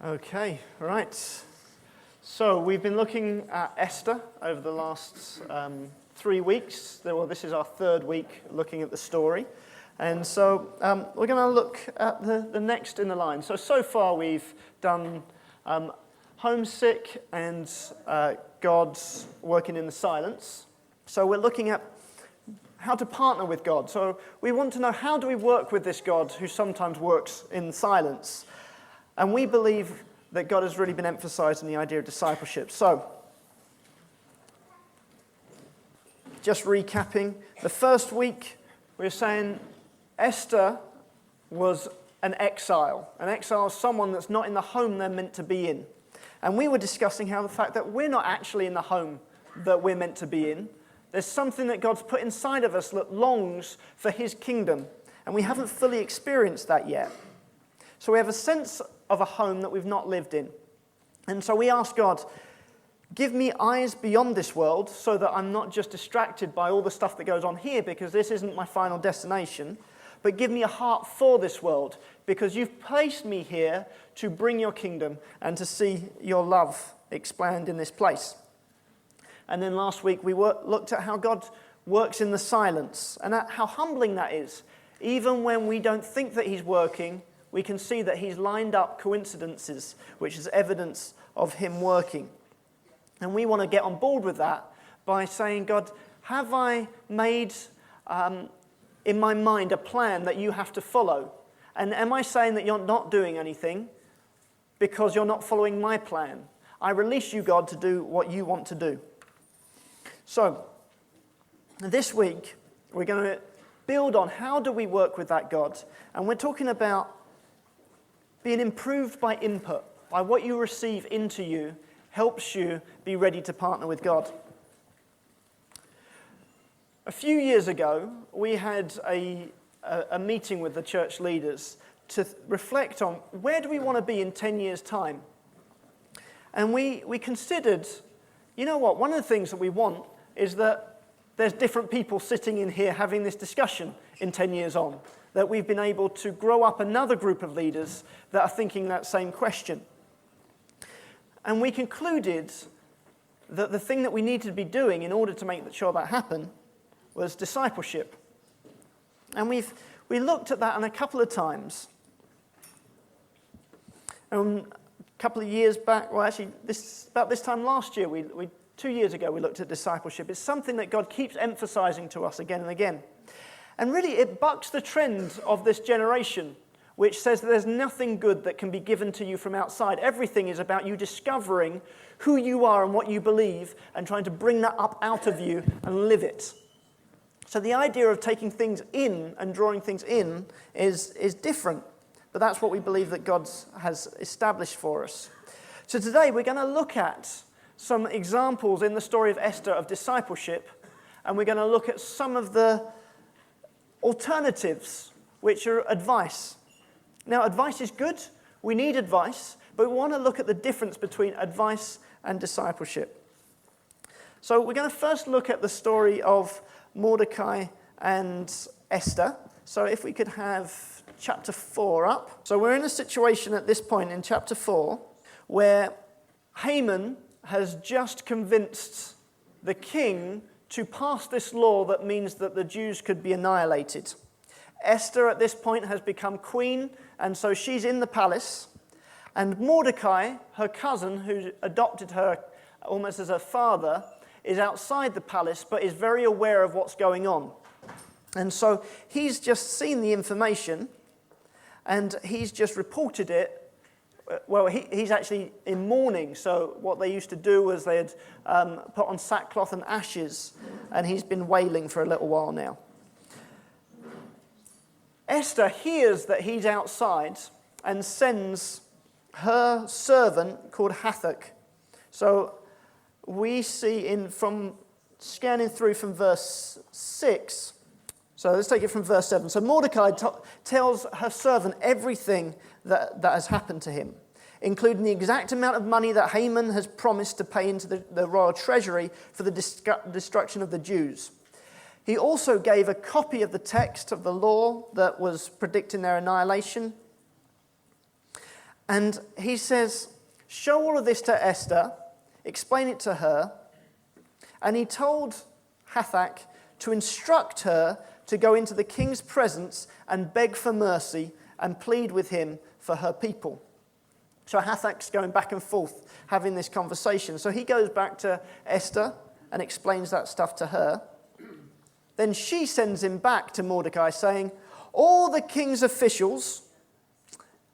Okay, right. So we've been looking at Esther over the last 3 weeks. Well, this is our third week looking at the story. And so we're going to look at the next in the line. So far we've done homesick and God's working in the silence. So we're looking at how to partner with God. So we want to know, how do we work with this God who sometimes works in silence? And we believe that God has really been emphasizing the idea of discipleship. So, just recapping, the first week we were saying Esther was an exile. An exile is someone that's not in the home they're meant to be in. And we were discussing how the fact that we're not actually in the home that we're meant to be in. There's something that God's put inside of us that longs for his kingdom. And we haven't fully experienced that yet. So we have a sense of a home that we've not lived in. And so we ask God, give me eyes beyond this world so that I'm not just distracted by all the stuff that goes on here, because this isn't my final destination, but give me a heart for this world, because you've placed me here to bring your kingdom and to see your love expand in this place. And then last week we looked at how God works in the silence and at how humbling that is. Even when we don't think that he's working, we can see that he's lined up coincidences, which is evidence of him working. And we want to get on board with that by saying, God, have I made in my mind a plan that you have to follow? And am I saying that you're not doing anything because you're not following my plan? I release you, God, to do what you want to do. So, this week, we're going to build on how do we work with that God. And we're talking about being improved by input, by what you receive into you, helps you be ready to partner with God. A few years ago, we had a meeting with the church leaders to reflect on where do we want to be in 10 years' time. And we considered, you know what, one of the things that we want is that there's different people sitting in here having this discussion in 10 years on. That we've been able to grow up another group of leaders that are thinking that same question. And we concluded that the thing that we needed to be doing in order to make sure that happen was discipleship. And we looked at that on a couple of times. A couple of years back, well actually about this time last year, 2 years ago, we looked at discipleship. It's something that God keeps emphasizing to us again and again. And really, it bucks the trend of this generation, which says that there's nothing good that can be given to you from outside. Everything is about you discovering who you are and what you believe and trying to bring that up out of you and live it. So the idea of taking things in and drawing things in is different. But that's what we believe that God has established for us. So today, we're going to look at some examples in the story of Esther of discipleship. And we're going to look at some of the alternatives, which are advice. Now, advice is good. We need advice, but we want to look at the difference between advice and discipleship. So we're going to first look at the story of Mordecai and Esther. So if we could have chapter 4 up. So we're in a situation at this point in chapter 4 where Haman has just convinced the king to pass this law that means that the Jews could be annihilated. Esther at this point has become queen, and so she's in the palace. And Mordecai, her cousin, who adopted her almost as her father, is outside the palace, but is very aware of what's going on. And so he's just seen the information, and he's just reported it. Well, he's actually in mourning, so what they used to do was they had put on sackcloth and ashes, and he's been wailing for a little while now. Esther hears that he's outside and sends her servant called Hathach. So we see from scanning through from verse 6, so let's take it from verse 7. So Mordecai tells her servant everything that has happened to him, including the exact amount of money that Haman has promised to pay into the royal treasury for the destruction of the Jews. He also gave a copy of the text of the law that was predicting their annihilation. And he says, show all of this to Esther, explain it to her. And he told Hathach to instruct her to go into the king's presence and beg for mercy and plead with him for her people. So Hathach's going back and forth having this conversation. So he goes back to Esther and explains that stuff to her. Then she sends him back to Mordecai saying, all the king's officials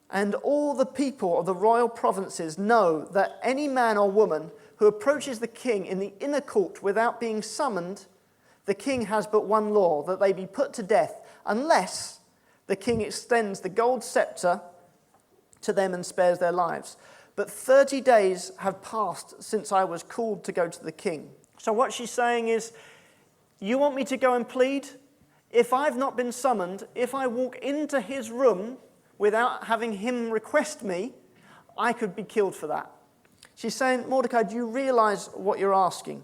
and all the people of the royal provinces know that any man or woman who approaches the king in the inner court without being summoned, the king has but one law, that they be put to death, unless the king extends the gold scepter to them and spares their lives. But 30 days have passed since I was called to go to the king. So what she's saying is, you want me to go and plead? If I've not been summoned, if I walk into his room without having him request me, I could be killed for that. She's saying, Mordecai, do you realize what you're asking?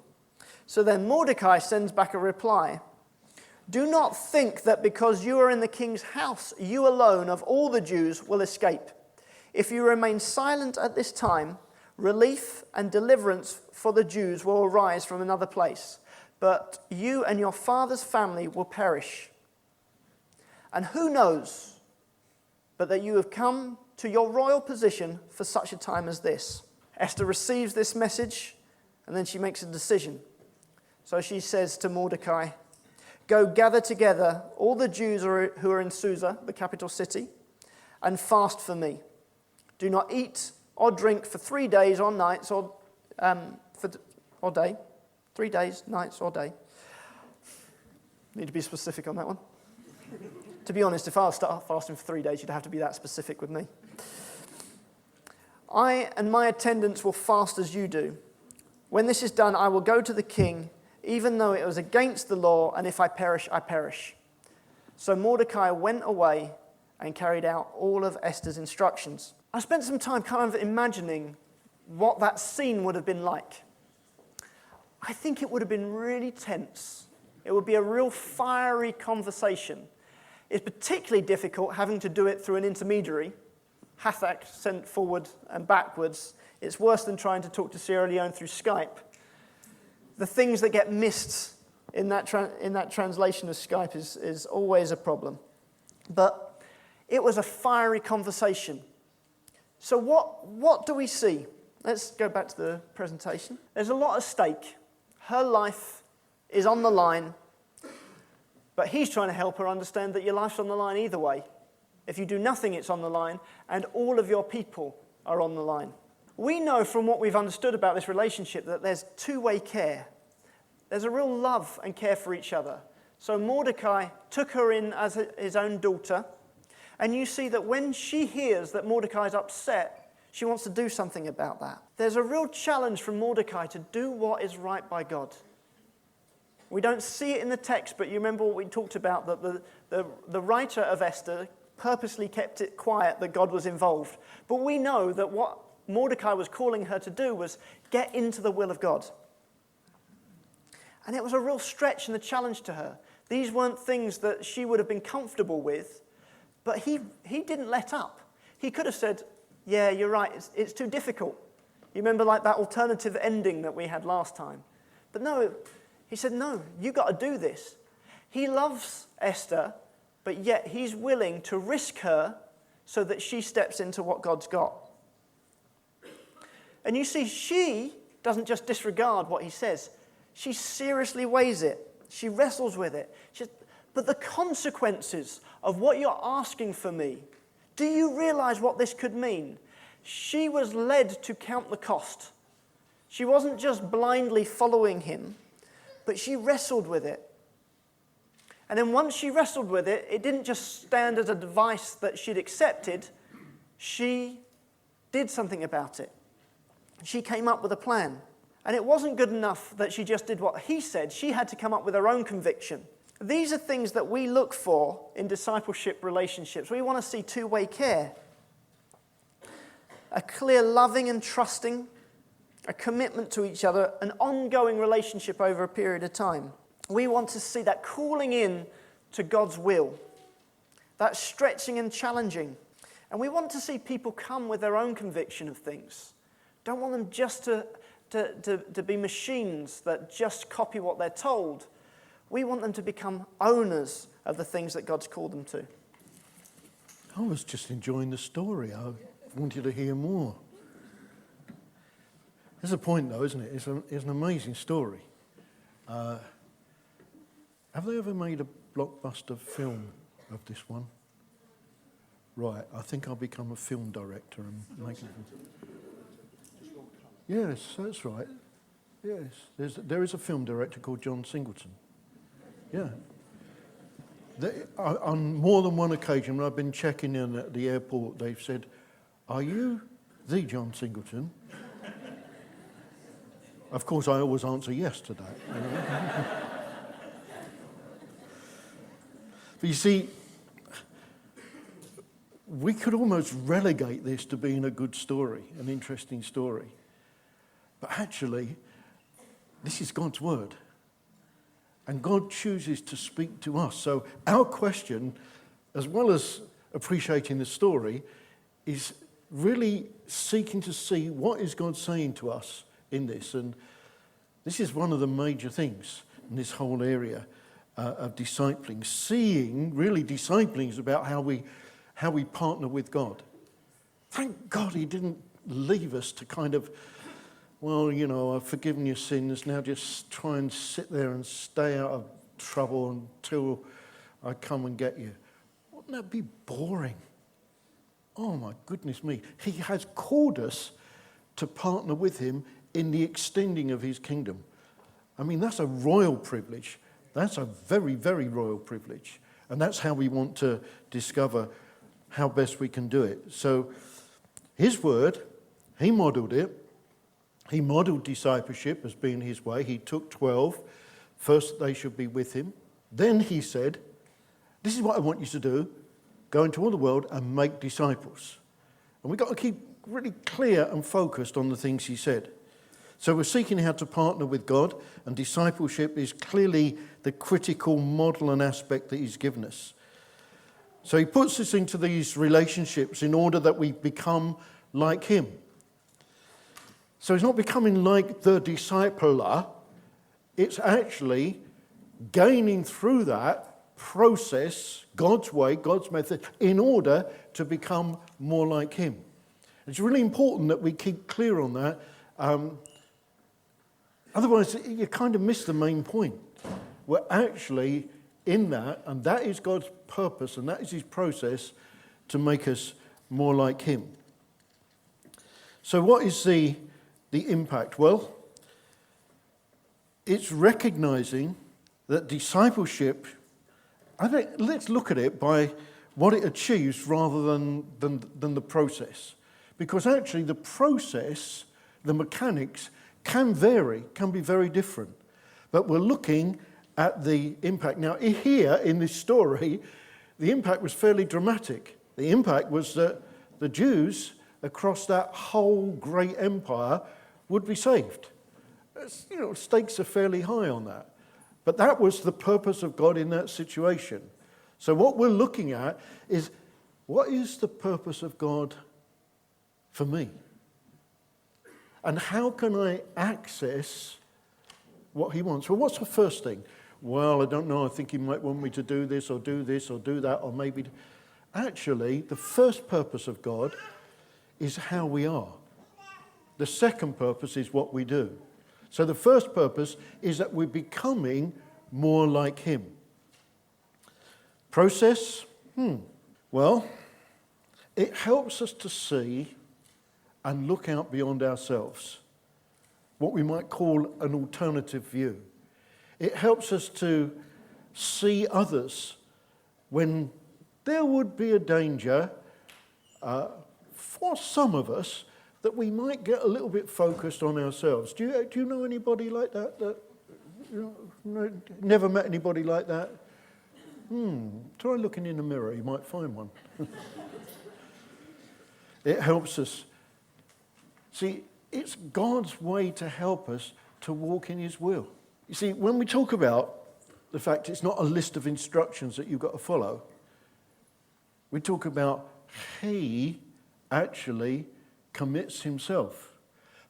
So then Mordecai sends back a reply. Do not think that because you are in the king's house, you alone of all the Jews will escape. If you remain silent at this time, relief and deliverance for the Jews will arise from another place. But you and your father's family will perish. And who knows but that you have come to your royal position for such a time as this? Esther receives this message, and then she makes a decision. So she says to Mordecai, go gather together all the Jews who are in Susa, the capital city, and fast for me. Do not eat or drink for 3 days or nights or day. 3 days, nights or day. Need to be specific on that one. To be honest, if I was start fasting for 3 days, you'd have to be that specific with me. I and my attendants will fast as you do. When this is done, I will go to the king, even though it was against the law, and if I perish, I perish. So Mordecai went away and carried out all of Esther's instructions. I spent some time kind of imagining what that scene would have been like. I think it would have been really tense. It would be a real fiery conversation. It's particularly difficult having to do it through an intermediary. Hathach sent forward and backwards. It's worse than trying to talk to Sierra Leone through Skype. The things that get missed in that translation of Skype is always a problem. But it was a fiery conversation. So what do we see? Let's go back to the presentation. There's a lot at stake. Her life is on the line, but he's trying to help her understand that your life's on the line either way. If you do nothing, it's on the line, and all of your people are on the line. We know from what we've understood about this relationship that there's two-way care. There's a real love and care for each other. So Mordecai took her in as his own daughter, and you see that when she hears that Mordecai's upset, she wants to do something about that. There's a real challenge from Mordecai to do what is right by God. We don't see it in the text, but you remember what we talked about, that the writer of Esther purposely kept it quiet that God was involved. But we know that what Mordecai was calling her to do was get into the will of God. And it was a real stretch and a challenge to her. These weren't things that she would have been comfortable with, but he didn't let up. He could have said, yeah, you're right, it's too difficult. You remember like that alternative ending that we had last time? But no, he said, no, you got to do this. He loves Esther, but yet he's willing to risk her so that she steps into what God's got. And you see, she doesn't just disregard what he says. She seriously weighs it. She wrestles with it. She says, but the consequences of what you're asking for me, do you realize what this could mean? She was led to count the cost. She wasn't just blindly following him, but she wrestled with it. And then once she wrestled with it, it didn't just stand as a device that she'd accepted. She did something about it. She came up with a plan. And it wasn't good enough that she just did what he said. She had to come up with her own conviction. These are things that we look for in discipleship relationships. We want to see two-way care. A clear loving and trusting, a commitment to each other, an ongoing relationship over a period of time. We want to see that calling in to God's will, that stretching and challenging. And we want to see people come with their own conviction of things. Don't want them just to be machines that just copy what they're told. We want them to become owners of the things that God's called them to. I was just enjoying the story. I wanted to hear more. There's a point, though, isn't it? It's an amazing story. Have they ever made a blockbuster film of this one? Right, I think I'll become a film director and make it. Yes, that's right. Yes, there is a film director called John Singleton. Yeah. On more than one occasion, when I've been checking in at the airport, they've said, "Are you the John Singleton?" Of course, I always answer yes to that. But you see, we could almost relegate this to being a good story, an interesting story. But actually, this is God's word. And God chooses to speak to us. So our question, as well as appreciating the story, is really seeking to see what is God saying to us in this. And this is one of the major things in this whole area of discipling. Really discipling is about how we partner with God. Thank God he didn't leave us to kind of, well, you know, I've forgiven your sins, now just try and sit there and stay out of trouble until I come and get you. Wouldn't that be boring? Oh my goodness me. He has called us to partner with him in the extending of his kingdom. I mean, that's a royal privilege. That's a very, very royal privilege. And that's how we want to discover how best we can do it. So his word, he modelled it. He modelled discipleship as being his way. He took 12. First, they should be with him. Then he said, this is what I want you to do. Go into all the world and make disciples. And we've got to keep really clear and focused on the things he said. So we're seeking how to partner with God, and discipleship is clearly the critical model and aspect that he's given us. So he puts us into these relationships in order that we become like him. So it's not becoming like the discipler, it's actually gaining through that process, God's way, God's method, in order to become more like him. It's really important that we keep clear on that. Otherwise, you kind of miss the main point. We're actually in that, and that is God's purpose, and that is his process to make us more like him. So what is the impact? Well, it's recognizing that discipleship, I think, let's look at it by what it achieves rather than the process. Because actually the process, the mechanics, can vary, can be very different. But we're looking at the impact. Now, here in this story, the impact was fairly dramatic. The impact was that the Jews across that whole great empire would be saved. You know, stakes are fairly high on that. But that was the purpose of God in that situation. So what we're looking at is, what is the purpose of God for me? And how can I access what he wants? Well, what's the first thing? Well, I don't know. I think he might want me to do this or do that, or maybe... Actually, the first purpose of God is how we are. The second purpose is what we do. So the first purpose is that we're becoming more like him. Process? Well, it helps us to see and look out beyond ourselves, what we might call an alternative view. It helps us to see others when there would be a danger for some of us that we might get a little bit focused on ourselves. Do you know anybody like that? Never met anybody like that? Try looking in the mirror, you might find one. It helps us. See, it's God's way to help us to walk in his will. You see, when we talk about the fact it's not a list of instructions that you've got to follow, we talk about he actually commits himself.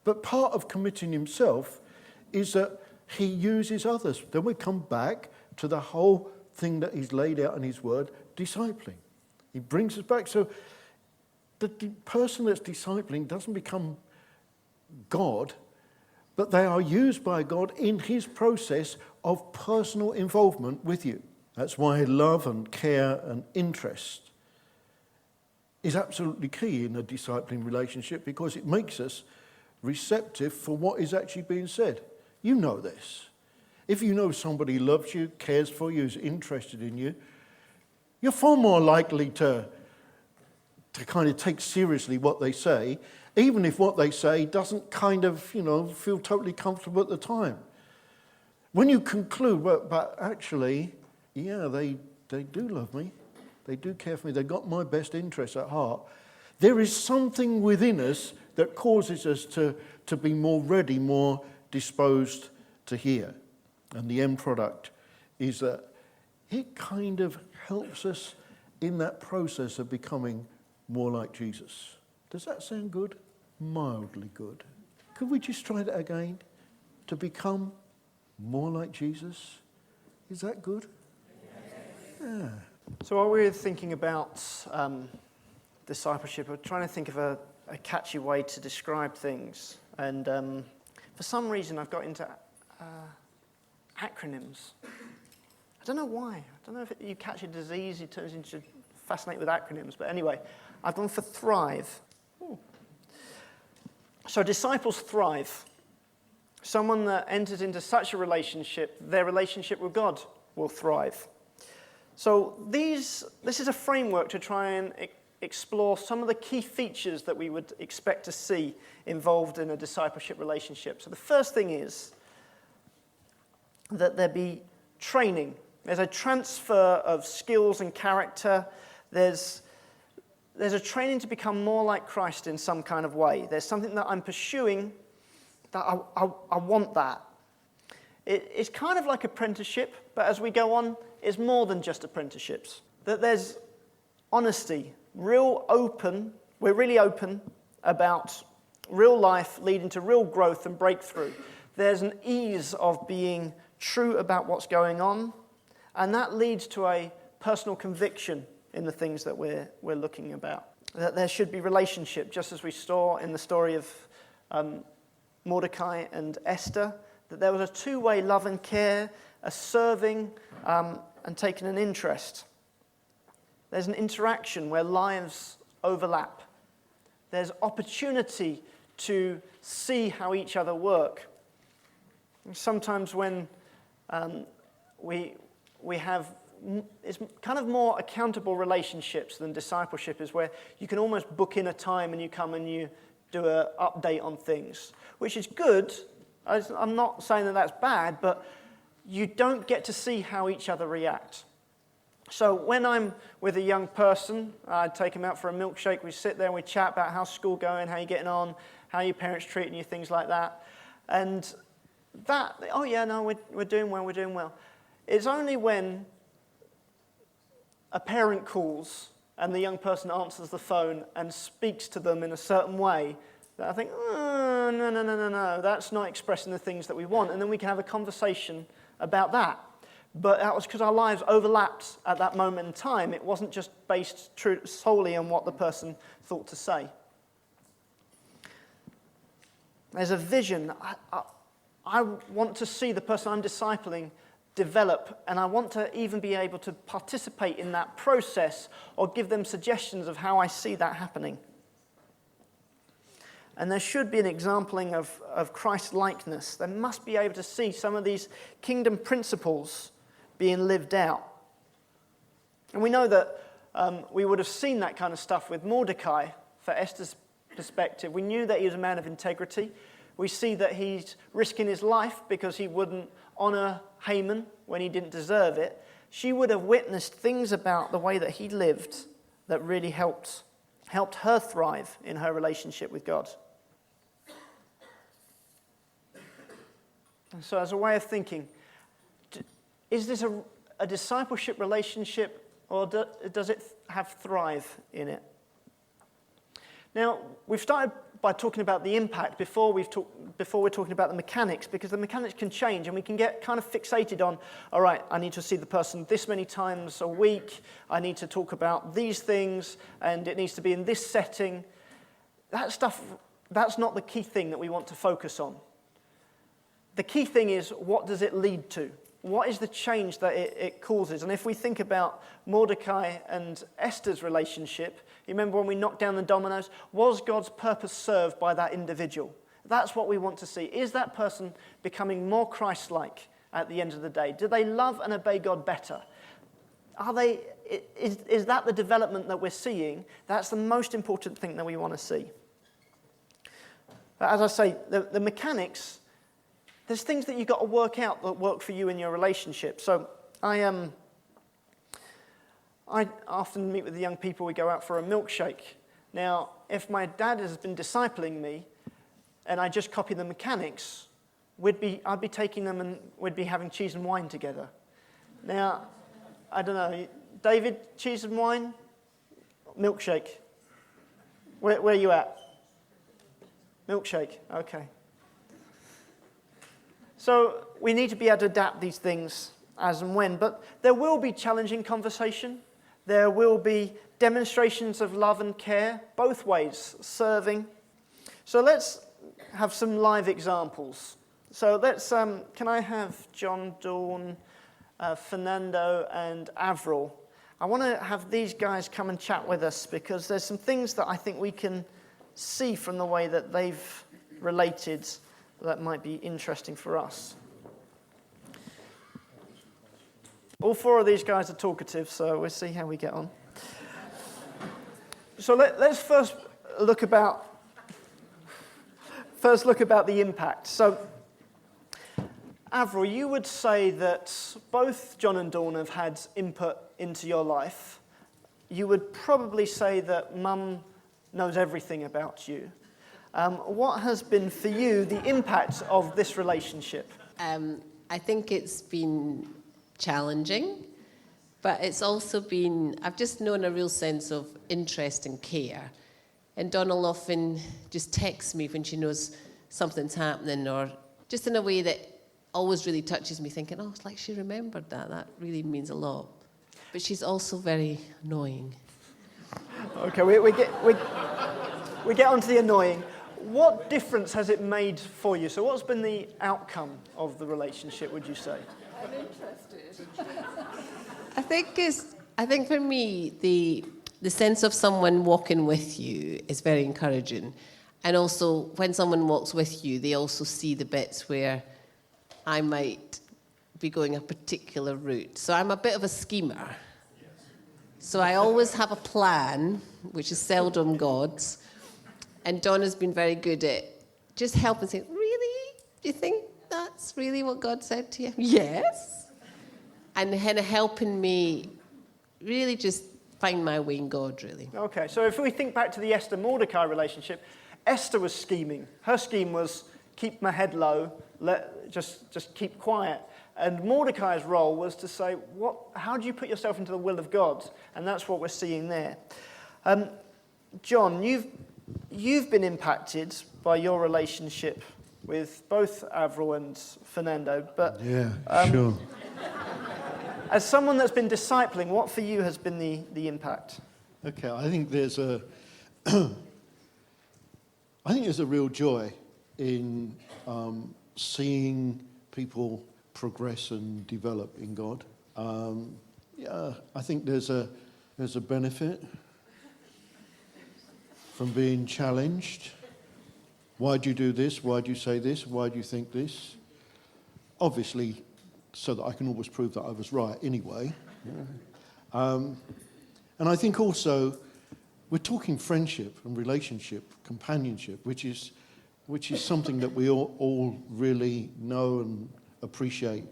But part of committing himself is that he uses others. Then we come back to the whole thing that he's laid out in his word, discipling. He brings us back. So the person that's discipling doesn't become God, but they are used by God in his process of personal involvement with you. That's why love and care and interest is absolutely key in a discipling relationship, because it makes us receptive for what is actually being said. You know this. If you know somebody loves you, cares for you, is interested in you, you're far more likely to kind of take seriously what they say, even if what they say doesn't kind of, feel totally comfortable at the time. When you conclude, well, but actually, yeah, they do love me, they do care for me, they've got my best interests at heart, there is something within us that causes us to be more ready, more disposed to hear. And the end product is that it kind of helps us in that process of becoming more like Jesus. Does that sound good? Mildly good. Could we just try that again? To become more like Jesus? Is that good? Yeah. So while we're thinking about discipleship, we're trying to think of a catchy way to describe things. And for some reason, I've got into acronyms. I don't know why. I don't know if you catch a disease, it turns into fascinated with acronyms. But anyway, I've gone for thrive. Ooh. So disciples thrive. Someone that enters into such a relationship, their relationship with God will thrive. So this is a framework to try and explore some of the key features that we would expect to see involved in a discipleship relationship. So the first thing is that there be training. There's a transfer of skills and character. There's a training to become more like Christ in some kind of way. There's something that I'm pursuing that I want that. It's kind of like apprenticeship, but as we go on, it's more than just apprenticeships. That there's honesty, we're really open about real life leading to real growth and breakthrough. There's an ease of being true about what's going on, and that leads to a personal conviction in the things that we're looking about. That there should be relationship, just as we saw in the story of Mordecai and Esther, that there was a two-way love and care, a serving and taking an interest. There's an interaction where lives overlap. There's opportunity to see how each other work. And sometimes when we have, it's kind of more accountable relationships than discipleship, is where you can almost book in a time and you come and you do an update on things, which is good. I'm not saying that that's bad, but you don't get to see how each other react. So when I'm with a young person, I take them out for a milkshake, we sit there and we chat about how's school going, how you're getting on, how your parents treating you, things like that. And that, oh yeah, no, we're doing well. It's only when a parent calls and the young person answers the phone and speaks to them in a certain way that I think, oh, no, that's not expressing the things that we want. And then we can have a conversation about that. But that was because our lives overlapped at that moment in time. It wasn't just based solely on what the person thought to say. There's a vision. I want to see the person I'm discipling develop, and I want to even be able to participate in that process or give them suggestions of how I see that happening. And there should be an exempling of Christ-likeness. They must be able to see some of these kingdom principles being lived out. And we know that we would have seen that kind of stuff with Mordecai, for Esther's perspective. We knew that he was a man of integrity. We see that he's risking his life because he wouldn't honor Haman when he didn't deserve it. She would have witnessed things about the way that he lived that really helped her thrive in her relationship with God. And so as a way of thinking, is this a discipleship relationship, or does it have thrive in it? Now, we've started by talking about the impact before we're talking about the mechanics, because the mechanics can change and we can get kind of fixated on, all right, I need to see the person this many times a week, I need to talk about these things, and it needs to be in this setting. That stuff, that's not the key thing that we want to focus on. The key thing is, what does it lead to? What is the change that it causes? And if we think about Mordecai and Esther's relationship, you remember when we knocked down the dominoes? Was God's purpose served by that individual? That's what we want to see. Is that person becoming more Christ-like at the end of the day? Do they love and obey God better? Is that the development that we're seeing? That's the most important thing that we want to see. As I say, the mechanics, there's things that you've got to work out that work for you in your relationship. So I often meet with the young people, we go out for a milkshake. Now, if my dad has been discipling me and I just copy the mechanics, I'd be taking them and we'd be having cheese and wine together. Now, I don't know, David, cheese and wine? Milkshake. Where are you at? Milkshake, okay. So we need to be able to adapt these things as and when, but there will be challenging conversation. There will be demonstrations of love and care, both ways, serving. So let's have some live examples. So can I have John, Dawn, Fernando, and Avril? I want to have these guys come and chat with us because there's some things that I think we can see from the way that they've related that might be interesting for us. All four of these guys are talkative, so we'll see how we get on. So let's first look about the impact. So, Avril, you would say that both John and Dawn have had input into your life. You would probably say that Mum knows everything about you. What has been for you the impact of this relationship? I think it's been challenging, but it's also been, I've just known a real sense of interest and care. And Donna will often just texts me when she knows something's happening, or just in a way that always really touches me, thinking, oh, it's like she remembered that. That really means a lot. But she's also very annoying. Okay, we get onto the annoying. What difference has it made for you? So what's been the outcome of the relationship, would you say? I'm interested. I think for me, the sense of someone walking with you is very encouraging. And also, when someone walks with you, they also see the bits where I might be going a particular route. So I'm a bit of a schemer. So I always have a plan, which is seldom God's. And Donna's been very good at just helping, saying, really? Do you think that's really what God said to you? Yes. And kind of helping me really just find my way in God, really. Okay, so if we think back to the Esther-Mordecai relationship, Esther was scheming. Her scheme was keep my head low, just keep quiet. And Mordecai's role was to say, how do you put yourself into the will of God? And that's what we're seeing there. John, you've been impacted by your relationship with both Avril and Fernando, but Sure. As someone that's been discipling, what for you has been the impact? Okay, I think there's a real joy in seeing people progress and develop in God. I think there's a benefit from being challenged. Why do you do this? Why do you say this? Why do you think this? Obviously, so that I can always prove that I was right anyway. And I think also, we're talking friendship and relationship, companionship, which is something that we all really know and appreciate.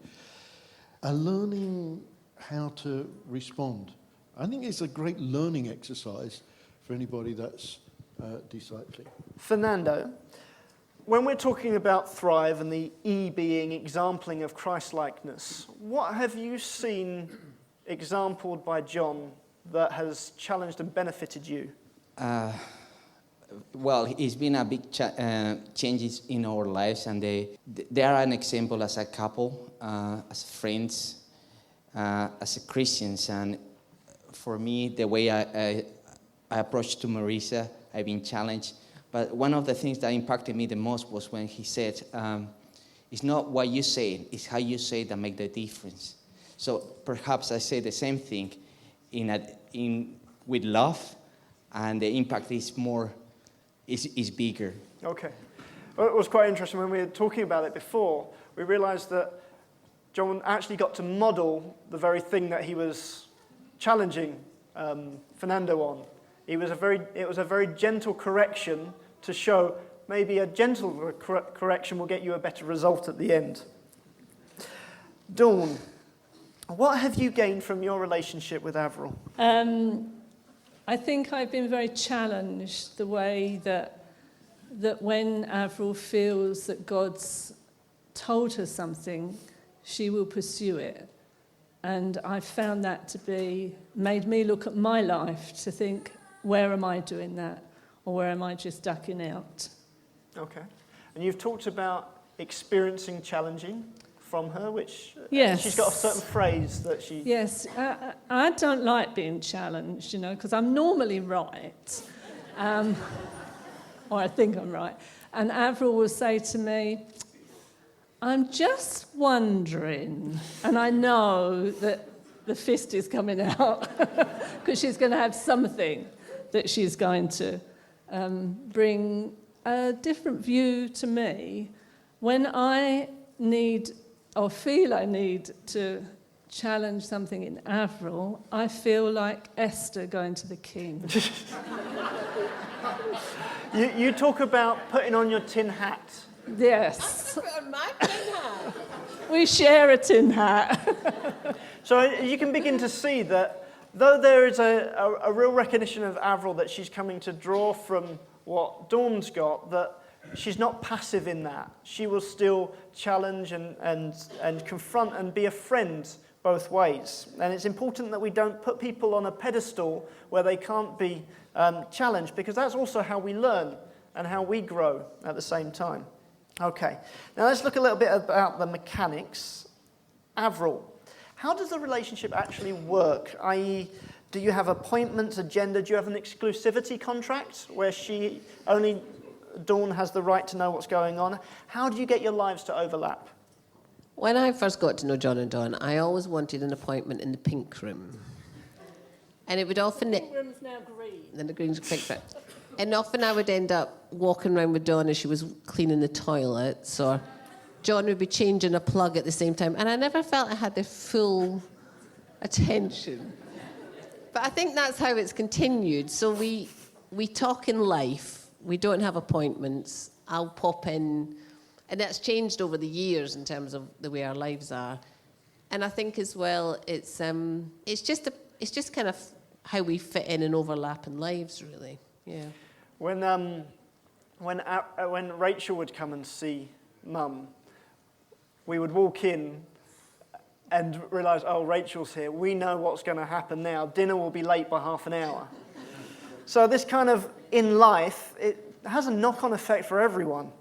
And learning how to respond. I think it's a great learning exercise for anybody that's discipling. Fernando, when we're talking about Thrive and the E being exempling of Christ-likeness, what have you seen exampled by John that has challenged and benefited you? Well, it's been a big changes in our lives, and they are an example as a couple, as friends, as Christians. And for me, the way I approached to Marisa, I've been challenged. But one of the things that impacted me the most was when he said, it's not what you say, it's how you say that make the difference. So perhaps I say the same thing with love, and the impact is bigger. Okay. Well, it was quite interesting when we were talking about it before. We realised that John actually got to model the very thing that he was challenging Fernando on. It was a very gentle correction to show maybe a gentle correction will get you a better result at the end. Dawn, what have you gained from your relationship with Avril? I think I've been very challenged the way that when Avril feels that God's told her something, she will pursue it. And I found that to be, made me look at my life to think, where am I doing that? Or where am I just ducking out? Okay. And you've talked about experiencing challenging from her, which yes. She's got a certain phrase that she... Yes, I don't like being challenged, because I'm normally right. Or I think I'm right. And Avril will say to me, I'm just wondering, and I know that the fist is coming out because she's going to have something that she's going to bring a different view to me when I need or feel I need to challenge something in Avril. I feel like Esther going to the king. You talk about putting on your tin hat. Yes. My tin hat. We share a tin hat. So you can begin to see that though there is a real recognition of Avril that she's coming to draw from what Dawn's got, that she's not passive in that. She will still challenge and confront and be a friend both ways. And it's important that we don't put people on a pedestal where they can't be challenged, because that's also how we learn and how we grow at the same time. Okay, now let's look a little bit about the mechanics. Avril, how does the relationship actually work? I.e., do you have appointments, agenda? Do you have an exclusivity contract where only Dawn has the right to know what's going on? How do you get your lives to overlap? When I first got to know John and Dawn, I always wanted an appointment in the pink room. And it would often... The pink room's now green. Then the green's pink room. And often I would end up walking around with Dawn as she was cleaning the toilets, or John would be changing a plug at the same time. And I never felt I had the full attention. But I think that's how it's continued. So we talk in life. We don't have appointments. I'll pop in. And that's changed over the years in terms of the way our lives are. And I think as well, it's just kind of how we fit in and overlap in lives, really. Yeah. When Rachel would come and see Mum, we would walk in and realise, oh, Rachel's here. We know what's going to happen now. Dinner will be late by half an hour. So this kind of, in life, it has a knock-on effect for everyone.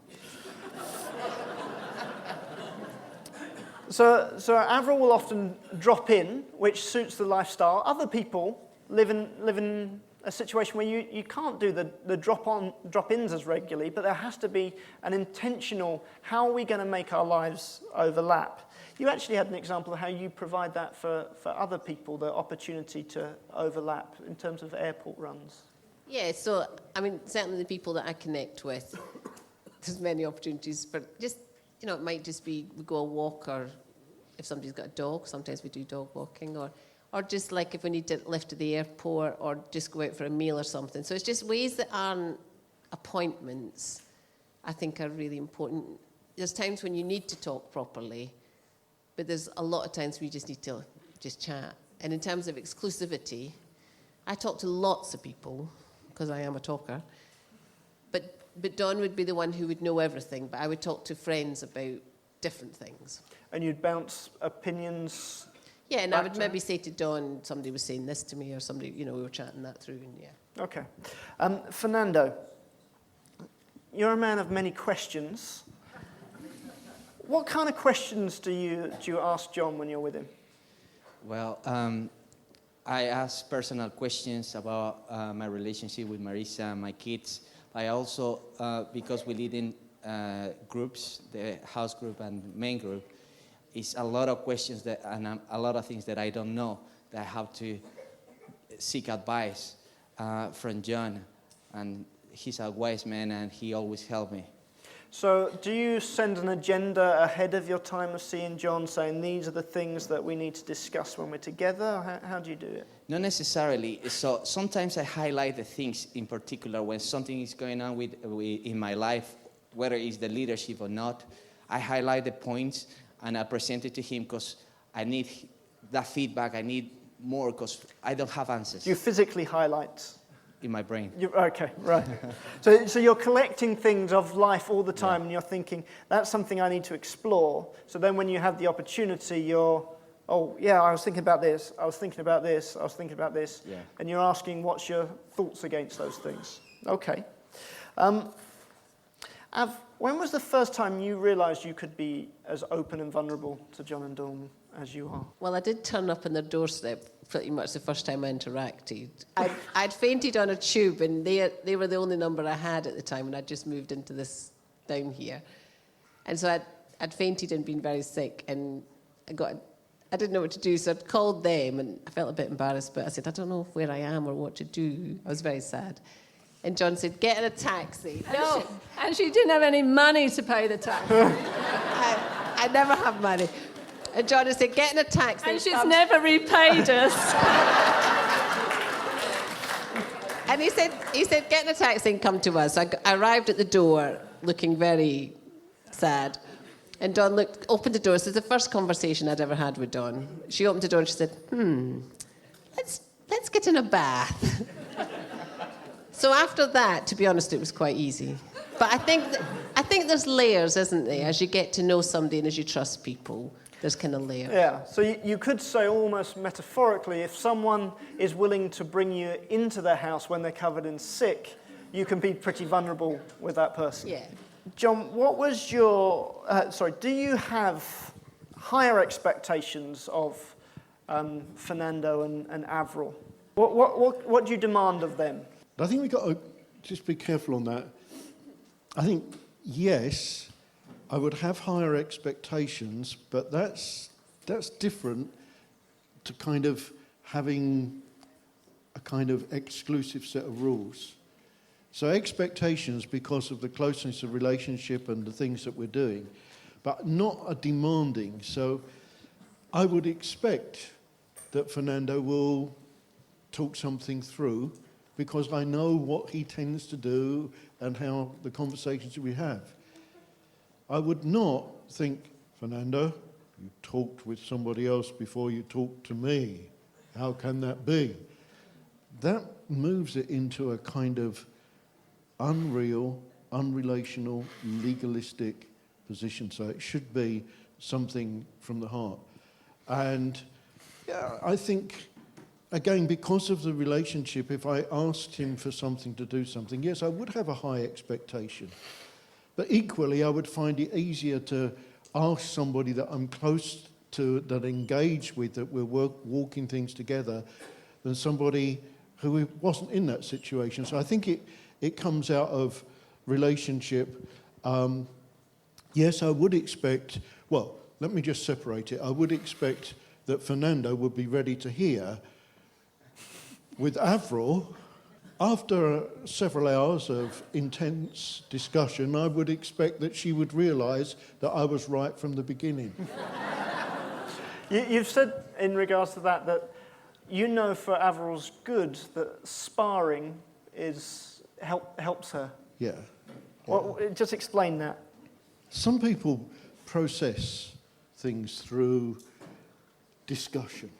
So Avril will often drop in, which suits the lifestyle. Other people live in a situation where you can't do the drop-ins as regularly, but there has to be an intentional, how are we going to make our lives overlap? You actually had an example of how you provide that for other people, the opportunity to overlap in terms of airport runs. Yeah, so, I mean, certainly the people that I connect with, there's many opportunities for just, it might just be we go a walk, or if somebody's got a dog, sometimes we do dog walking, or just like if we need to lift to the airport, or just go out for a meal or something. So it's just ways that aren't appointments, I think, are really important. There's times when you need to talk properly, but there's a lot of times we just need to just chat. And in terms of exclusivity, I talk to lots of people, because I am a talker, but Dawn would be the one who would know everything, but I would talk to friends about different things. And you'd bounce opinions? Yeah, and I would maybe say to Dawn, somebody was saying this to me, or somebody, we were chatting that through, and yeah. Okay. Fernando, you're a man of many questions. What kind of questions do you ask John when you're with him? Well, I ask personal questions about my relationship with Marisa and my kids. I also, because we lead in groups, the house group and main group, it's a lot of questions and a lot of things that I don't know that I have to seek advice from John. And he's a wise man and he always helped me. So do you send an agenda ahead of your time of seeing John saying these are the things that we need to discuss when we're together? How do you do it? Not necessarily. So sometimes I highlight the things in particular when something is going on in my life, whether it's the leadership or not. I highlight the points and I present it to him because I need that feedback. I need more because I don't have answers. Do you physically highlight? In my brain. Okay, right. So you're collecting things of life all the time, and you're thinking, that's something I need to explore. So then when you have the opportunity, you're, oh, yeah, I was thinking about this, I was thinking about this, I was thinking about this. Yeah. And you're asking, what's your thoughts against those things? Okay. When was the first time you realised you could be as open and vulnerable to John and Dawn as you are? Well, I did turn up on their doorstep pretty much the first time I interacted. I'd fainted on a tube, and they were the only number I had at the time, and I'd just moved into this down here. And so I'd fainted and been very sick, and I didn't know what to do, so I'd called them, and I felt a bit embarrassed, but I said, I don't know where I am or what to do. I was very sad. And John said, get in a taxi. No. And she didn't have any money to pay the taxi. I never have money. And John had said, get in a taxi. And she's never repaid us. And he said, get in a taxi and come to us. So I arrived at the door looking very sad. And Dawn opened the door. This is the first conversation I'd ever had with Dawn. She opened the door and she said, let's get in a bath. So after that, to be honest, it was quite easy. But I think there's layers, isn't there? As you get to know somebody and as you trust people, there's kind of layers. Yeah, so you could say almost metaphorically, if someone is willing to bring you into their house when they're covered in sick, you can be pretty vulnerable with that person. Yeah. John, what was your... do you have higher expectations of Fernando and Avril? What do you demand of them? I think we've got to just be careful on that. I think, yes, I would have higher expectations, but that's different to kind of having a kind of exclusive set of rules. So expectations because of the closeness of relationship and the things that we're doing, but not a demanding. So I would expect that Fernando will talk something through because I know what he tends to do and how the conversations that we have. I would not think, Fernando, you talked with somebody else before you talked to me. How can that be? That moves it into a kind of unreal, unrelational, legalistic position. So it should be something from the heart. And yeah, I think, again, because of the relationship, if I asked him for something to do something, yes, I would have a high expectation. But equally, I would find it easier to ask somebody that I'm close to, that engage with, that we're walking things together, than somebody who wasn't in that situation. So I think it comes out of relationship. Yes, I would expect, well, let me just separate it. I would expect that Fernando would be ready to hear. With Avril, after several hours of intense discussion, I would expect that she would realise that I was right from the beginning. You've said in regards to that you know for Avril's good that sparring helps her. Yeah. Well, just explain that. Some people process things through discussion,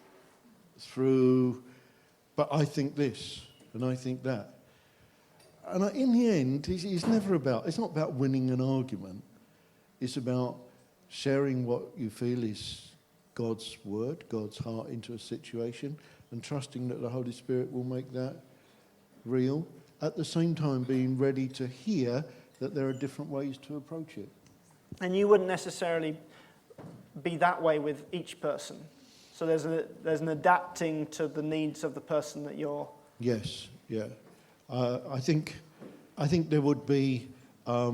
but I think this, and I think that. And in the end, it's not about winning an argument. It's about sharing what you feel is God's word, God's heart into a situation, and trusting that the Holy Spirit will make that real. At the same time, being ready to hear that there are different ways to approach it. And you wouldn't necessarily be that way with each person. So there's an adapting to the needs of the person that you're... Yes, yeah. I think there would be a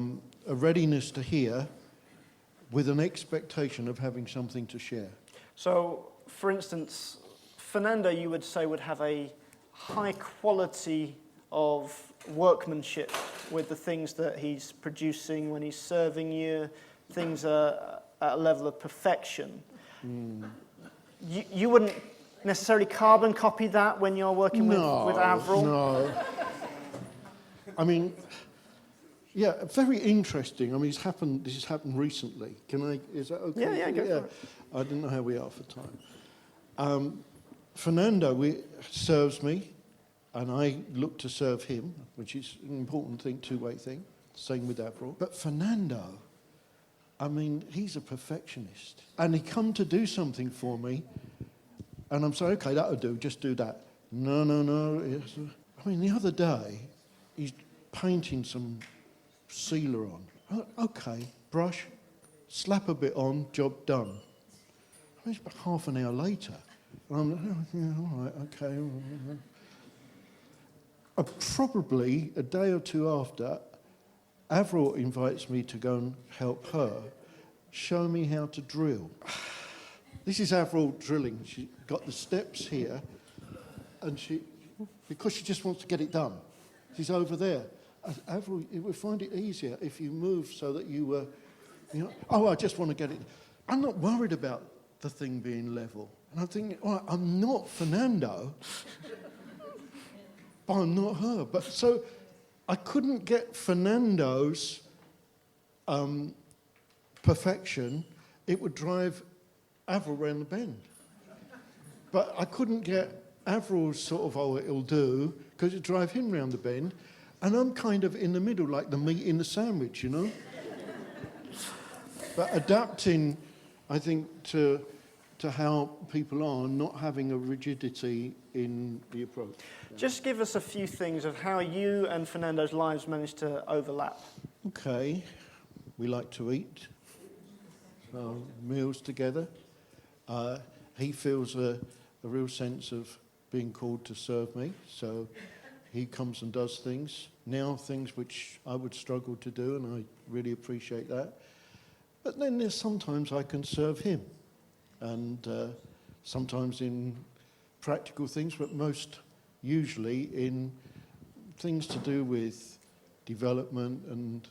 readiness to hear with an expectation of having something to share. So, for instance, Fernando, you would say, would have a high quality of workmanship with the things that he's producing when he's serving you. Things are at a level of perfection. You wouldn't necessarily carbon copy that when you're working with Avril? No. I mean, yeah, very interesting. I mean, this has happened recently. Is that okay? Yeah, go for it. I didn't know how we are for time. Fernando serves me, and I look to serve him, which is an important thing, two-way thing. Same with Avril. But Fernando, I mean, he's a perfectionist. And he come to do something for me, and I'm saying, okay, that'll do, just do that. No. I mean, the other day, he's painting some sealer on. Okay, brush, slap a bit on, job done. I mean, it's about half an hour later. And I'm like, yeah, all right, okay. Probably a day or two after, Avril invites me to go and help her show me how to drill. This is Avril drilling. She's got the steps here, and because she just wants to get it done, she's over there. Avril, you would find it easier if you move so that you were, I just want to get it. I'm not worried about the thing being level. And I'm thinking, all right, I'm not Fernando, but I'm not her. But so I couldn't get Fernando's perfection. It would drive Avril round the bend. But I couldn't get Avril's sort of, it'll do, because it'd drive him round the bend. And I'm kind of in the middle, like the meat in the sandwich, But adapting, I think, to how people are, not having a rigidity in the approach. Just give us a few things of how you and Fernando's lives managed to overlap. Okay, we like to eat, meals together. He feels a real sense of being called to serve me, so he comes and does things. Now things which I would struggle to do, and I really appreciate that. But then there's sometimes I can serve him, and sometimes in practical things, but most usually in things to do with development and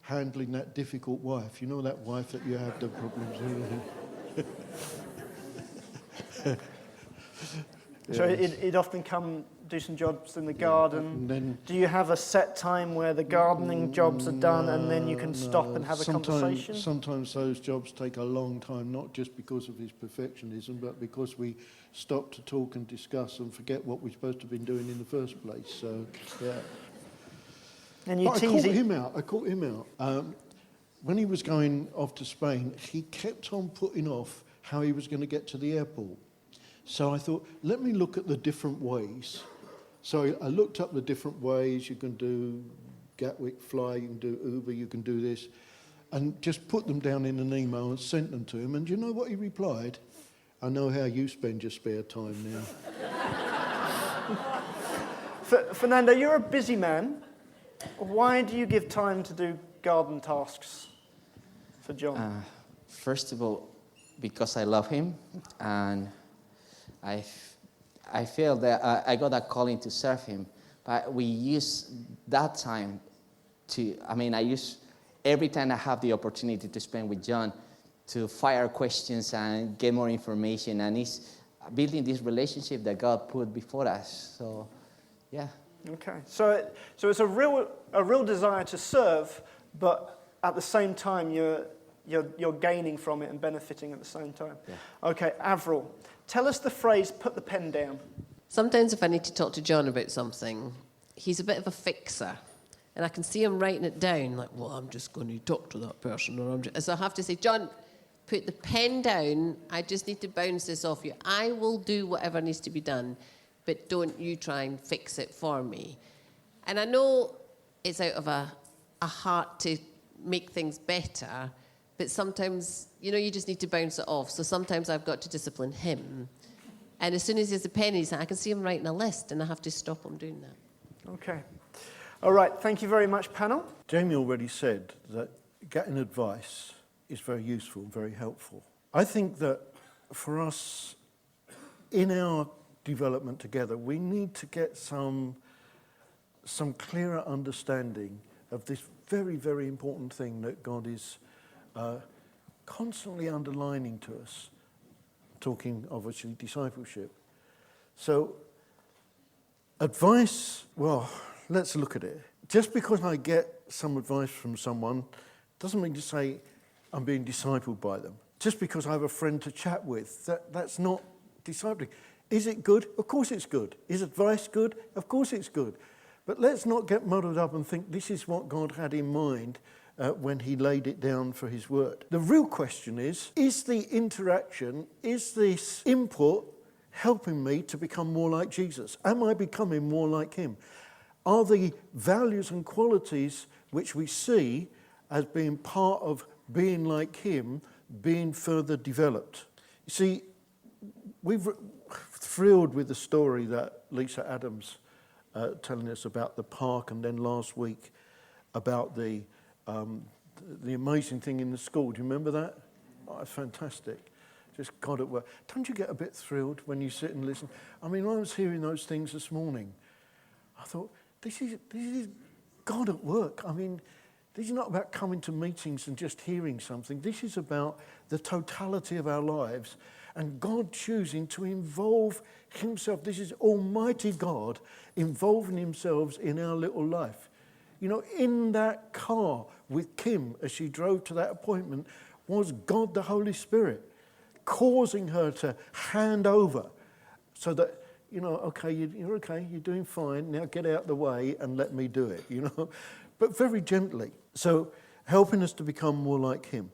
handling that difficult wife. You know that wife that you have the problems with? So he'd often come do some jobs in the garden. And then, do you have a set time where the gardening jobs are done and then you can stop and have a conversation? Sometimes those jobs take a long time, not just because of his perfectionism, but because we stop to talk and discuss and forget what we're supposed to have been doing in the first place. So, yeah. And you but tease I caught him out. When he was going off to Spain, he kept on putting off how he was going to get to the airport. So I thought, let me look at the different ways. So I looked up the different ways. You can do Gatwick Fly, you can do Uber, you can do this. And just put them down in an email and sent them to him. And do you know what he replied? I know how you spend your spare time now. Fernando, you're a busy man. Why do you give time to do garden tasks for John? First of all, because I love him, and I feel that I got a calling to serve him. But we use that time I use every time I have the opportunity to spend with John to fire questions and get more information. And it's building this relationship that God put before us. So, yeah. Okay. So it's a real desire to serve, but at the same time you're gaining from it and benefiting at the same time. Yeah. Okay, Avril, tell us the phrase, put the pen down. Sometimes if I need to talk to John about something, he's a bit of a fixer. And I can see him writing it down, like, well, I'm just going to talk to that person. So I have to say, John, put the pen down. I just need to bounce this off you. I will do whatever needs to be done, but don't you try and fix it for me. And I know it's out of a heart to make things better. But sometimes, you just need to bounce it off. So sometimes I've got to discipline him. And as soon as he has the pennies, I can see him writing a list, and I have to stop him doing that. Okay. All right. Thank you very much, panel. Jamie already said that getting advice is very useful, very helpful. I think that for us, in our development together, we need to get some clearer understanding of this very, very important thing that God is constantly underlining to us, talking obviously discipleship. So advice, well, let's look at it. Just because I get some advice from someone doesn't mean to say I'm being discipled by them. Just because I have a friend to chat with, that's not discipling. Is it good? Of course it's good. Is advice good? Of course it's good. But let's not get muddled up and think this is what God had in mind when he laid it down for his word. The real question is the interaction, is this input helping me to become more like Jesus? Am I becoming more like him? Are the values and qualities which we see as being part of being like him being further developed? You see, we've thrilled with the story that Lisa Adams telling us about the park, and then last week about the amazing thing in the school. Do you remember that? Oh, it's fantastic. Just God at work. Don't you get a bit thrilled when you sit and listen? I mean, when I was hearing those things this morning, I thought, this is God at work. I mean, this is not about coming to meetings and just hearing something. This is about the totality of our lives and God choosing to involve himself. This is Almighty God involving himself in our little life. You know, in that car with Kim as she drove to that appointment was God the Holy Spirit, causing her to hand over so that, okay, you're okay, you're doing fine, now get out the way and let me do it, but very gently. So helping us to become more like him.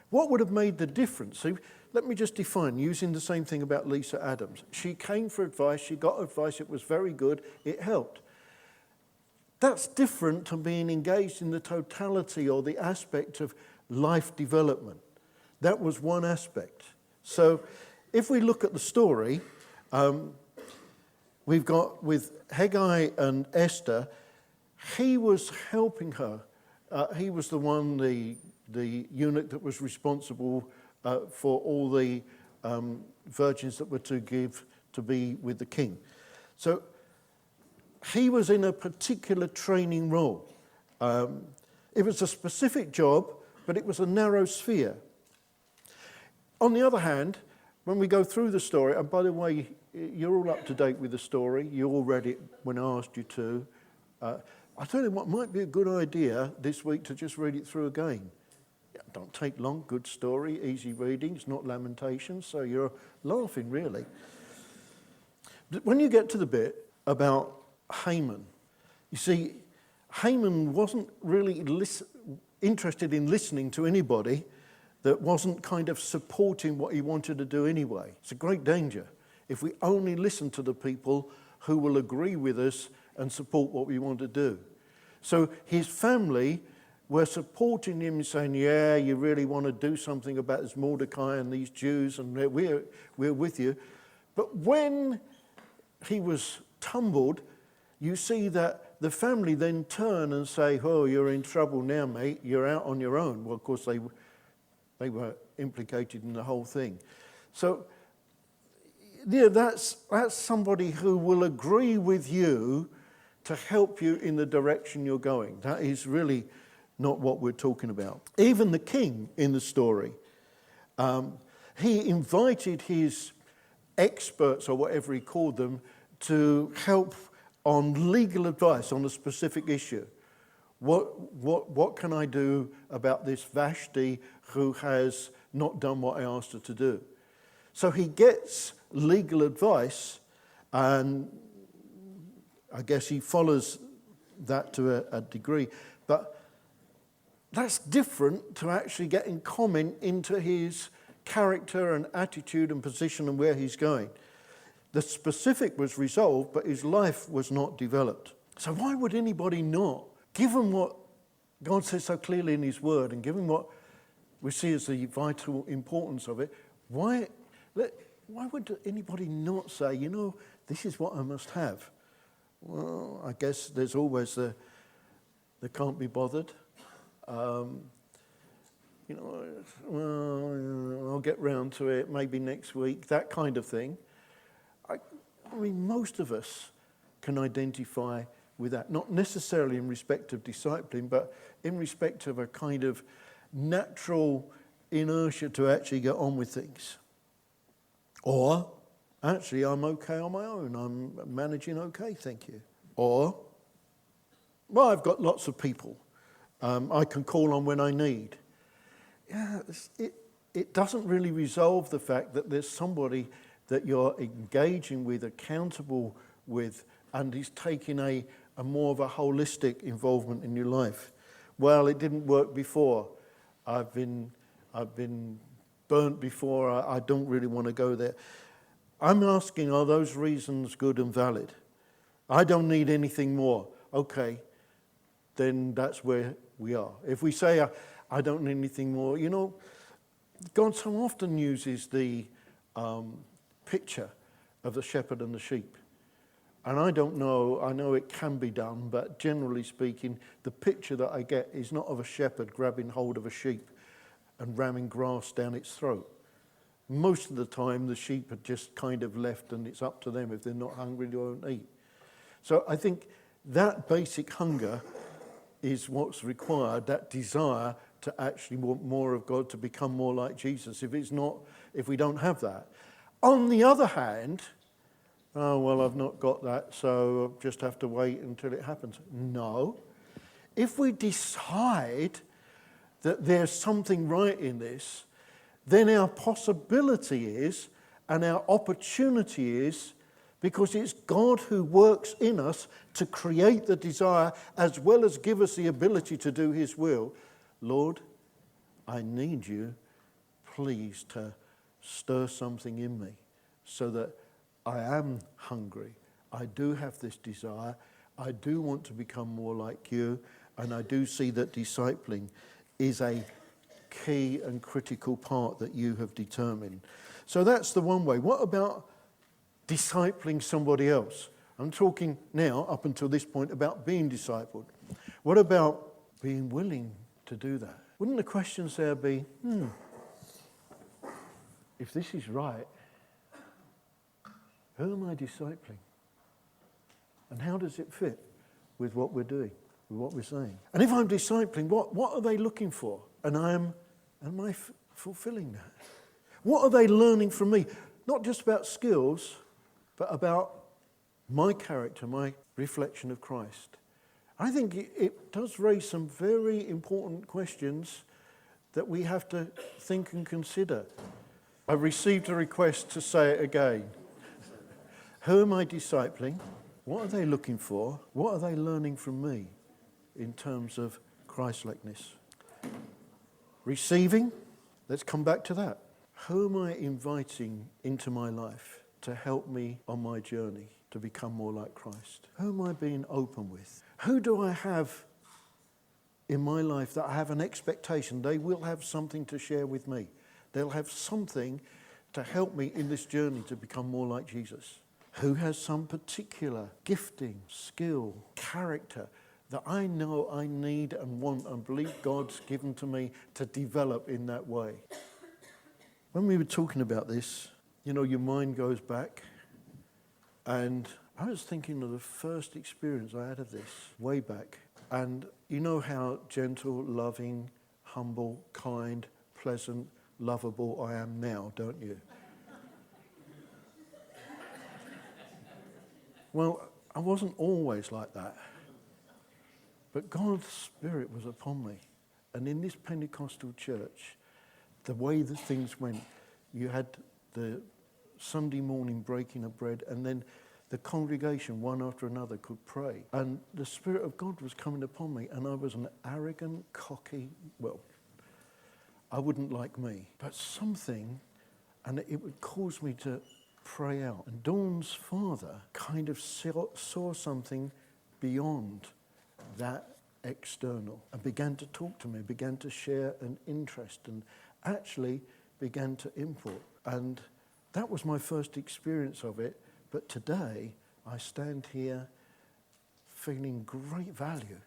What would have made the difference? See, let me just define, using the same thing about Lisa Adams. She came for advice, she got advice, it was very good, it helped. That's different to being engaged in the totality or the aspect of life development. That was one aspect. So if we look at the story, we've got with Haggai and Esther, he was helping her. He was the one, the eunuch that was responsible for all the virgins that were to be with the king. So he was in a particular training role. It was a specific job, but it was a narrow sphere. On the other hand, when we go through the story, and by the way, you're all up to date with the story. You all read it when I asked you to. I tell you what might be a good idea this week to just read it through again. Don't take long, good story, easy reading, it's not Lamentations, so you're laughing really. But when you get to the bit about Haman, you see, Haman wasn't really interested in listening to anybody that wasn't kind of supporting what he wanted to do anyway. It's a great danger if we only listen to the people who will agree with us and support what we want to do. So his family were supporting him, saying, yeah, you really want to do something about this Mordecai and these Jews, and we're with you. But when he was tumbled, you see that the family then turn and say, oh, you're in trouble now, mate, you're out on your own. Well, of course, they were implicated in the whole thing. So, yeah, that's somebody who will agree with you to help you in the direction you're going. That is really not what we're talking about. Even the king in the story, he invited his experts, or whatever he called them, to help on legal advice on a specific issue. What can I do about this Vashti who has not done what I asked her to do? So he gets legal advice, and I guess he follows that to a degree. But that's different to actually getting comment into his character and attitude and position and where he's going. The specific was resolved, but his life was not developed. So why would anybody not given what God says so clearly in his word, and given what we see as the vital importance of it, why would anybody not say, this is what I must have? Well, I guess there's always the can't be bothered. Well, I'll get round to it, maybe next week, that kind of thing. I mean, most of us can identify with that, not necessarily in respect of discipling, but in respect of a kind of natural inertia to actually get on with things. Or, actually, I'm okay on my own, I'm managing okay, thank you. Or, well, I've got lots of people I can call on when I need. Yeah, it doesn't really resolve the fact that there's somebody that you're engaging with, accountable with, and is taking a more of a holistic involvement in your life. Well, it didn't work before. I've been burnt before. I don't really want to go there. I'm asking, are those reasons good and valid? I don't need anything more. Okay, then that's where we are. If we say, I don't need anything more, God so often uses the picture of the shepherd and the sheep. And I know it can be done, but generally speaking, the picture that I get is not of a shepherd grabbing hold of a sheep and ramming grass down its throat. Most of the time, the sheep are just kind of left, and it's up to them. If they're not hungry, they won't eat. So I think that basic hunger is what's required, that desire to actually want more of God, to become more like Jesus. If we don't have that. On the other hand, oh, well, I've not got that, so I'll just have to wait until it happens. No. If we decide that there's something right in this, then our possibility is, and our opportunity is, because it's God who works in us to create the desire as well as give us the ability to do his will. Lord, I need you, please, to stir something in me so that I am hungry. I do have this desire. I do want to become more like you. And I do see that discipling is a key and critical part that you have determined. So that's the one way. What about discipling somebody else? I'm talking now, up until this point, about being discipled. What about being willing to do that? Wouldn't the questions there be, if this is right, who am I discipling? And how does it fit with what we're doing, with what we're saying? And if I'm discipling, what are they looking for? And am I fulfilling that? What are they learning from me? Not just about skills, but about my character, my reflection of Christ. I think it does raise some very important questions that we have to think and consider. I received a request to say it again. Who am I discipling? What are they looking for? What are they learning from me in terms of Christ-likeness? Receiving, let's come back to that. Who am I inviting into my life to help me on my journey to become more like Christ? Who am I being open with? Who do I have in my life that I have an expectation they will have something to share with me? They'll have something to help me in this journey to become more like Jesus. Who has some particular gifting, skill, character that I know I need and want and believe God's given to me to develop in that way? When we were talking about this, your mind goes back, and I was thinking of the first experience I had of this way back. And you know how gentle, loving, humble, kind, pleasant, lovable I am now, don't you? Well, I wasn't always like that. But God's Spirit was upon me. And in this Pentecostal church, the way that things went, you had the Sunday morning breaking of bread, and then the congregation, one after another, could pray. And the Spirit of God was coming upon me, and I was an arrogant, cocky, I wouldn't like me, but something, and it would cause me to pray out. And Dawn's father kind of saw something beyond that external, and began to talk to me, began to share an interest, and actually began to import. And that was my first experience of it. But today, I stand here feeling great value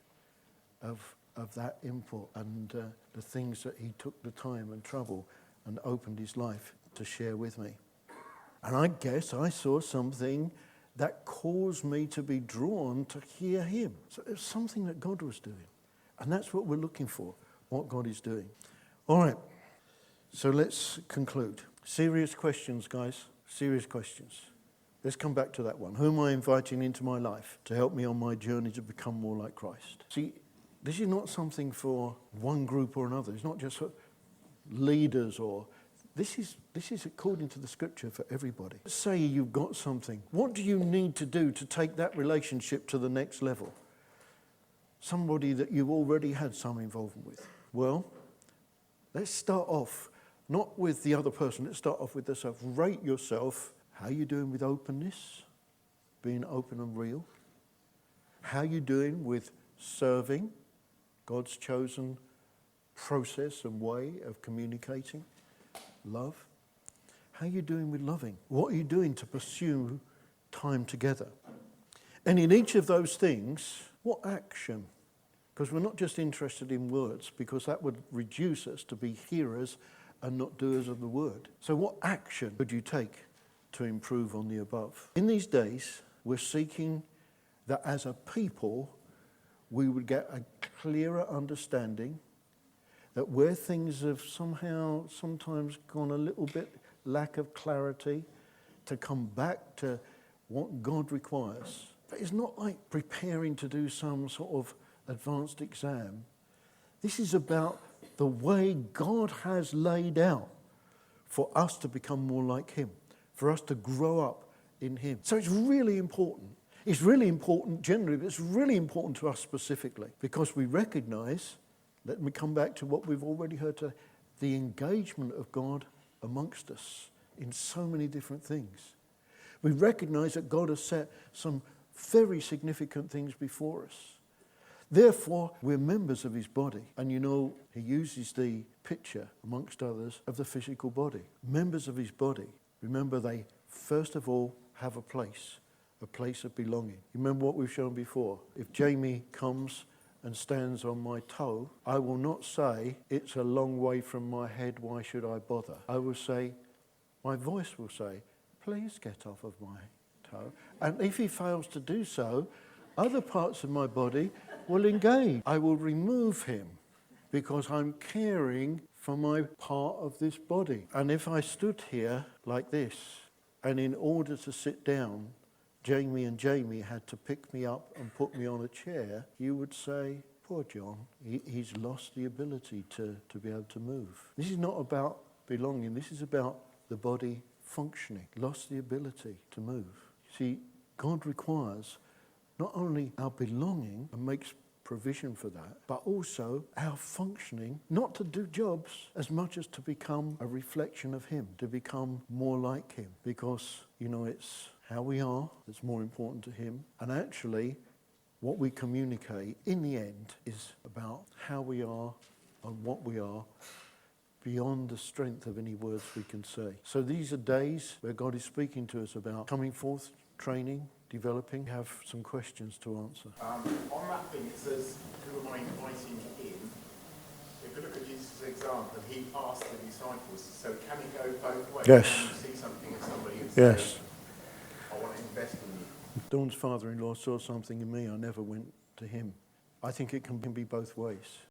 of that import and the things that he took the time and trouble and opened his life to share with me. And I guess I saw something that caused me to be drawn to hear him. So it was something that God was doing. And that's what we're looking for, what God is doing. All right, so let's conclude. Serious questions, guys, serious questions. Let's come back to that one. Who am I inviting into my life to help me on my journey to become more like Christ? See, this is not something for one group or another. It's not just for leaders or... This is according to the scripture for everybody. Say you've got something. What do you need to do to take that relationship to the next level? Somebody that you've already had some involvement with. Well, let's start off not with the other person. Let's start off with yourself. Rate yourself. How are you doing with openness? Being open and real. How are you doing with serving? God's chosen process and way of communicating. Love. How are you doing with loving? What are you doing to pursue time together? And in each of those things, what action? Because we're not just interested in words, because that would reduce us to be hearers and not doers of the word. So what action could you take to improve on the above? In these days, we're seeking that as a people, we would get a clearer understanding that where things have somehow sometimes gone a little bit lack of clarity, to come back to what God requires. But it's not like preparing to do some sort of advanced exam. This is about the way God has laid out for us to become more like him, for us to grow up in him. So it's really important. It's really important generally, but it's really important to us specifically because we recognize, let me come back to what we've already heard today, the engagement of God amongst us in so many different things. We recognize that God has set some very significant things before us. Therefore, we're members of his body. And you know, he uses the picture, amongst others, of the physical body. Members of his body. Remember, they first of all have a place of belonging. You remember what we've shown before? If Jamie comes and stands on my toe, I will not say, it's a long way from my head, why should I bother? I will say, my voice will say, please get off of my toe. And if he fails to do so, other parts of my body will engage. I will remove him because I'm caring for my part of this body. And if I stood here like this, and in order to sit down, Jamie and Jamie had to pick me up and put me on a chair, you would say, poor John, he's lost the ability to be able to move. This is not about belonging, this is about the body functioning, lost the ability to move. See, God requires not only our belonging and makes provision for that, but also our functioning, not to do jobs as much as to become a reflection of him, to become more like him. Because, you know, it's how we are that's more important to him. And actually, what we communicate in the end is about how we are and what we are beyond the strength of any words we can say. So these are days where God is speaking to us about coming forth, training, developing. Have some questions to answer. On that thing, it says, who am I inviting in? If you look at Jesus' example, he asked the disciples, so can it go both ways? Yes. Can you see something in somebody and Yes. say, I want to invest in you? Dawn's father-in-law saw something in me. I never went to him. I think it can be both ways.